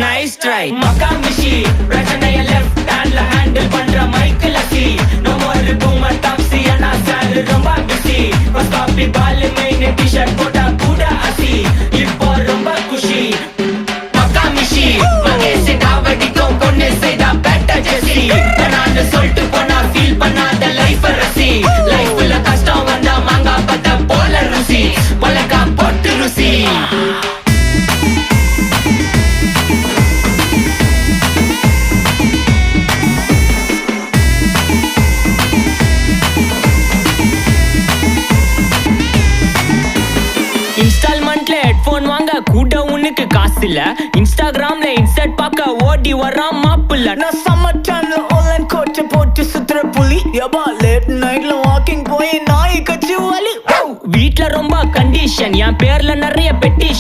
nice try Makkamishi பிரச்சனைய left ஹேண்ட்ல handle பண்ற மைக்கேல் அசி நோ மோர் பூமர் டாக்ஸி அண்ணா சார் ரொம்ப பிஸி ஃபர்ஸ்ட் காப்பி பால் மெயின் டி-ஷர்ட் போட்டா கூட அசி இப்போ ரொம்ப குஷி மக்காமிஷி மகேஷ் காவடிக்கும் பொண்ணு செய்தா பெட்டர் ஜெசி நான் சொல்லிட்டு போனா ஃபீல் பண்ணாத லைஃப் ரசி லைஃப்ல கஷ்டம் வந்தா மாங்கா பத்த போல ருசி மலக்கா போட்டு ருசி இன்ஸ்டால்மெண்ட்ல ஹெட்போன் வாங்க கூட உனக்கு காசு இல்ல இன்ஸ்டாகிராம்ல இன்ஸ்டன்ட் பார்க்க ஓடி வரான் மாப்பிள்ள நான் சம்மர் டைம்ல ஆன்லைன் கோட்டை போட்டு சுத்துற புலி யபா லேட் நைட்ல வாக்கிங் போய் நாய் கச்சி வலி வீட்ல ரொம்ப கண்டிஷன் என் பேர்ல நிறைய பெட்டிஷன்